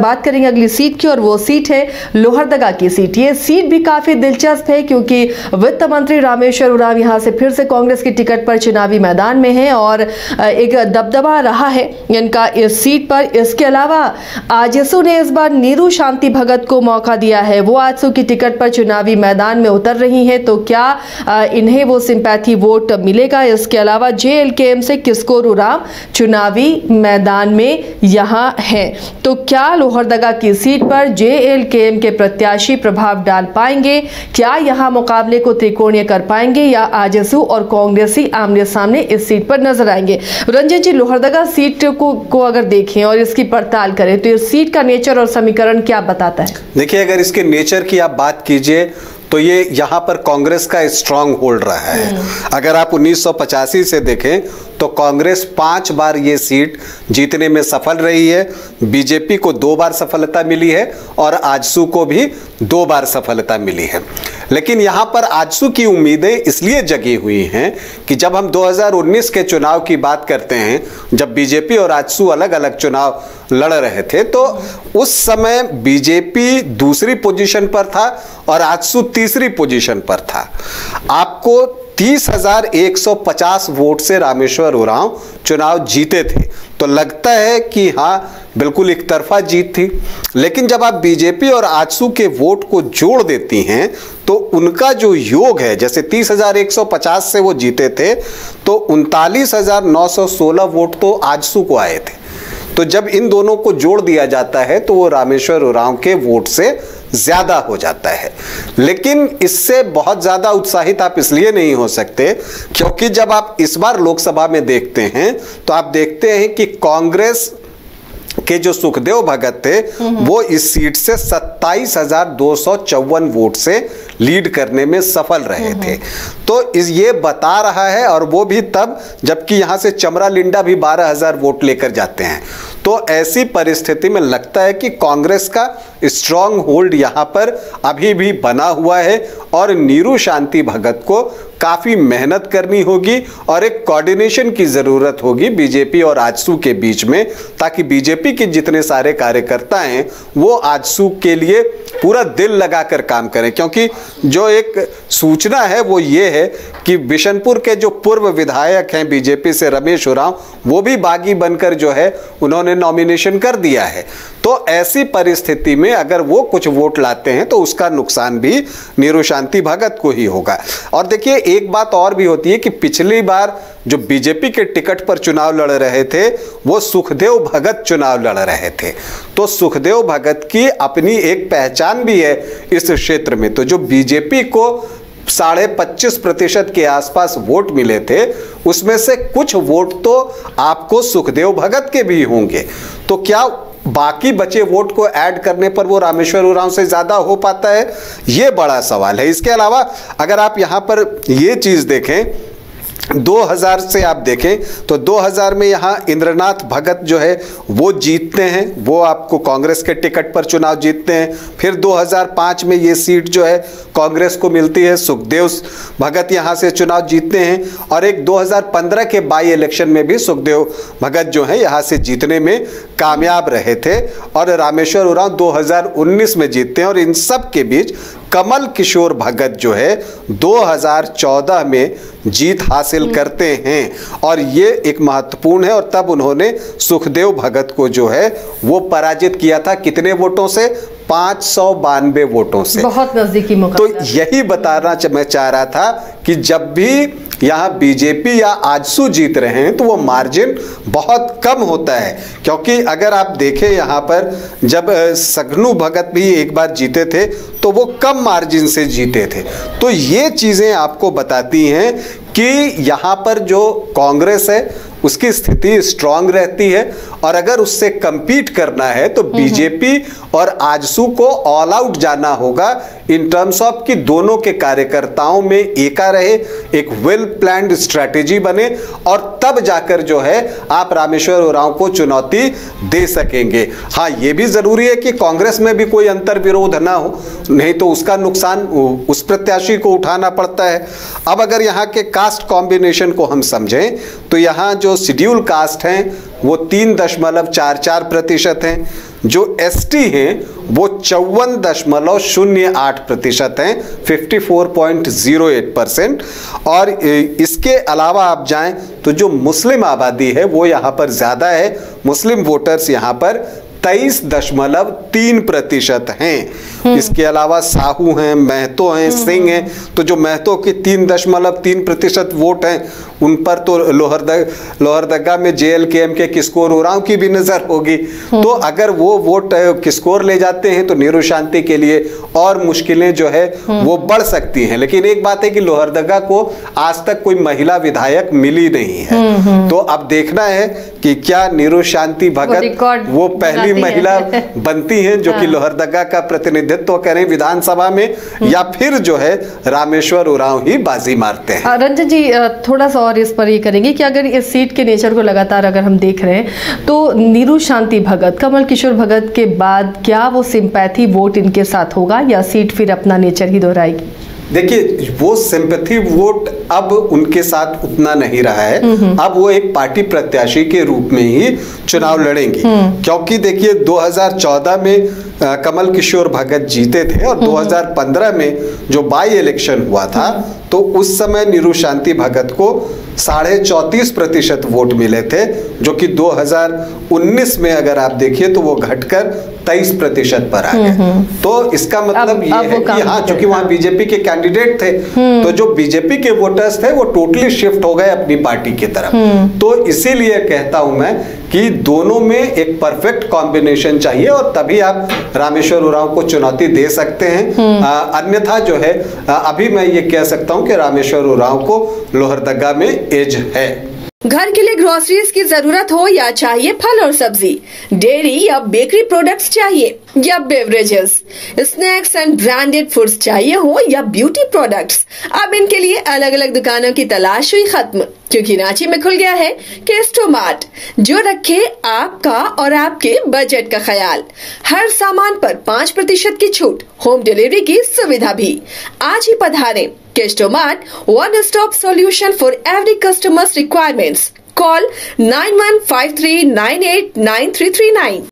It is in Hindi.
बात करेंगे अगली सीट की और वो सीट है लोहरदगा की सीट। ये सीट भी काफी दिलचस्प है क्योंकि वित्त मंत्री रामेश्वर उरांव यहां से फिर से कांग्रेस की टिकट पर चुनावी मैदान में है और एक दबदबा रहा है इनका इस सीट पर। इसके अलावा आजसू ने इस बार नीरू शांति भगत को मौका दिया है, वो आजसू की टिकट पर चुनावी मैदान में उतर रही है, तो क्या इन्हें वो सिंपैथी वोट मिलेगा? इसके अलावा JLKM से किशोर उरांव चुनावी मैदान में यहां है, तो क्या लोहरदगा की सीट पर JLKM के प्रत्याशी प्रभाव डाल पाएंगे? क्या यहां मुकाबले को त्रिकोणीय कर पाएंगे या आजसू और कांग्रेसी आमने सामने इस सीट पर नजर आएंगे? रंजन जी, लोहरदगा सीट को अगर देखें और इसकी पड़ताल करें तो इस सीट का नेचर और समीकरण क्या बताता है? देखिए, अगर इसके नेचर की आप बात कीजिए तो ये यहाँ पर कांग्रेस का स्ट्रांग होल्ड रहा है। अगर आप 1985 से देखें तो कांग्रेस 5 बार ये सीट जीतने में सफल रही है। बीजेपी को 2 बार सफलता मिली है और आजसू को भी 2 बार सफलता मिली है। लेकिन यहाँ पर आजसू की उम्मीदें इसलिए जगी हुई हैं कि जब हम 2019 के चुनाव की बात करते हैं, जब बीजेपी और आजसू अलग अलग चुनाव लड़ रहे थे, तो उस समय बीजेपी दूसरी पोजीशन पर था और आजसू तीसरी पोजीशन पर था। आपको 30,150 वोट से रामेश्वर उरांव चुनाव जीते थे, तो लगता है कि हाँ बिल्कुल एक तरफा जीत थी। लेकिन जब आप बीजेपी और आजसू के वोट को जोड़ देती हैं तो उनका जो योग है, जैसे 30,150 से वो जीते थे तो 39,916 वोट तो आजसू को आए थे। तो जब इन दोनों को जोड़ दिया जाता है तो वो रामेश्वर उरांव के वोट से ज्यादा हो जाता है। लेकिन इससे बहुत ज्यादा उत्साहित आप इसलिए नहीं हो सकते क्योंकि जब आप इस बार लोकसभा में देखते हैं तो आप देखते हैं कि कांग्रेस के जो सुखदेव भगत थे वो इस सीट से 27,254 वोट से लीड करने में सफल रहे थे। तो ये बता रहा है, और वो भी तब जबकि यहां से चमरा लिंडा भी 12,000 वोट लेकर जाते हैं। तो ऐसी परिस्थिति में लगता है कि कांग्रेस का स्ट्रांग होल्ड यहां पर अभी भी बना हुआ है और नीरू शांति भगत को काफी मेहनत करनी होगी और एक कोऑर्डिनेशन की जरूरत होगी बीजेपी और आजसू के बीच में, ताकि बीजेपी के जितने सारे कार्यकर्ता हैं वो आजसू के लिए पूरा दिल लगाकर काम करें। क्योंकि जो एक सूचना है वो ये है कि बिशनपुर के जो पूर्व विधायक हैं बीजेपी से रमेश उरांव, वो भी बागी बनकर जो है उन्होंने नॉमिनेशन कर दिया है। तो ऐसी परिस्थिति में अगर वो कुछ वोट लाते हैं तो उसका नुकसान भी नीरू शांति भगत को ही होगा। और देखिए, एक बात और भी होती है कि पिछली बार जो बीजेपी के टिकट पर चुनाव लड़ रहे थे वो सुखदेव भगत चुनाव लड़ रहे थे। तो सुखदेव भगत की अपनी एक पहचान भी है इस क्षेत्र में। तो जो बीजेपी को 25.5% के आसपास वोट मिले थे, उसमें से कुछ वोट तो आपको सुखदेव भगत के भी होंगे। तो क्या बाकी बचे वोट को ऐड करने पर वो रामेश्वर उरांव से ज्यादा हो पाता है? ये बड़ा सवाल है। इसके अलावा अगर आप यहां पर ये चीज देखें, 2000 से आप देखें तो 2000 में यहाँ इंद्रनाथ भगत जो है वो जीतते हैं, वो आपको कांग्रेस के टिकट पर चुनाव जीतते हैं। फिर 2005 में ये सीट जो है कांग्रेस को मिलती है, सुखदेव भगत यहाँ से चुनाव जीतते हैं। और एक 2015 के बाई इलेक्शन में भी सुखदेव भगत जो है यहाँ से जीतने में कामयाब रहे थे और रामेश्वर उरांव 2019 में जीतते हैं। और इन सब के बीच कमल किशोर भगत जो है 2014 में जीत हासिल करते हैं और ये एक महत्वपूर्ण है। और तब उन्होंने सुखदेव भगत को जो है वो पराजित किया था, कितने वोटों से? 592 वोटों से। बहुत नजदीकी मुकाबला। तो यही बताना मैं चाह रहा था कि जब भी यहाँ बीजेपी या आजसू जीत रहे हैं तो वो मार्जिन बहुत कम होता है। क्योंकि अगर आप देखें यहाँ पर जब सगनू भगत भी एक बार जीते थे तो वो कम मार्जिन से जीते थे। तो ये चीज़ें आपको बताती हैं कि यहाँ पर जो कांग्रेस है उसकी स्थिति स्ट्रांग रहती है और अगर उससे compete करना है तो बीजेपी और आजसू को ऑल आउट जाना होगा इन टर्म्स ऑफ कि दोनों के कार्यकर्ताओं में एका रहे, एक वेल प्लान्ड स्ट्रैटेजी बने और तब जाकर जो है आप रामेश्वर उरांव को चुनौती दे सकेंगे। हाँ, ये भी जरूरी है कि कांग्रेस में भी कोई अंतर विरोध ना हो, नहीं तो उसका नुकसान उस प्रत्याशी को उठाना पड़ता है। अब अगर यहाँ के कास्ट कॉम्बिनेशन को हम समझें तो यहाँ जो जो शेड्यूल कास्ट हैं वो 3.44% हैं, जो एसटी हैं वो 54.08% हैं, 54.08%। और इसके अलावा आप जाएं तो जो मुस्लिम आबादी है वो यहाँ पर ज़्यादा है, मुस्लिम वोटर्स यहाँ पर 23.3% हैं। इसके अलावा साहू हैं, महतो हैं, सिंह हैं। तो जो महतो की 3.3% वोट हैं उन पर तो लोहरदगा में JLKM के किस्कोर उरांव की भी नजर होगी। तो अगर वो वोट किस्कोर ले जाते हैं तो नीरू शांति के लिए और मुश्किलें जो है वो बढ़ सकती हैं। लेकिन एक बात है कि लोहरदगा को आज तक कोई महिला विधायक मिली नहीं है, तो अब देखना है कि क्या नीरू शांति भगत वो पहली महिला बनती हैं जो कि लोहरदगा का प्रतिनिधित्व करें विधानसभा में, या फिर जो है रामेश्वर उरांव ही बाजी मारते हैं। रंजन जी थोड़ा सा और इस पर ये करेंगे कि अगर इस सीट के नेचर को लगातार अगर हम देख रहे हैं तो नीरू शांति भगत, कमल किशोर भगत के बाद क्या वो सिंपैथी वोट इनके साथ होगा या सीट फिर अपना नेचर ही दोहराएगी? देखिए, वो सिंपैथी वोट अब उनके साथ उतना नहीं रहा है। अब वो एक पार्टी प्रत्याशी के रूप में ही चुनाव लड़ेंगी, क्योंकि देखिए 2014 में कमल किशोर भगत जीते थे और 2015 में जो बाई इलेक्शन हुआ था तो उस समय नीरू शांति भगत को 34.5% वोट मिले थे, जो कि 2019 में अगर आप देखिए तो वो घटकर 23% पर आ गए। तो इसका मतलब ये है कि हाँ, चूंकि वहां बीजेपी के कैंडिडेट थे तो जो बीजेपी के वोटर्स थे वो टोटली शिफ्ट हो गए अपनी पार्टी की तरफ। तो इसीलिए कहता हूं मैं कि दोनों में एक परफेक्ट कॉम्बिनेशन चाहिए और तभी आप रामेश्वर उरांव को चुनौती दे सकते हैं। अन्यथा जो है अभी मैं ये कह सकता हूं कि रामेश्वर उरांव को लोहरदगा में एज है। घर के लिए ग्रोसरीज की जरूरत हो या चाहिए फल और सब्जी, डेयरी या बेकरी प्रोडक्ट्स चाहिए या beverages, snacks and branded foods चाहिए हो या ब्यूटी प्रोडक्ट्स, अब इनके लिए अलग अलग दुकानों की तलाश हुई खत्म, क्योंकि रांची में खुल गया है केस्टोमार्ट, जो रखे आपका और आपके बजट का ख्याल। हर सामान पर 5% की छूट, होम डिलीवरी की सुविधा भी। आज ही पधारें। केस्टोमार्ट, one stop solution for every customer's requirements. Call 9153989339.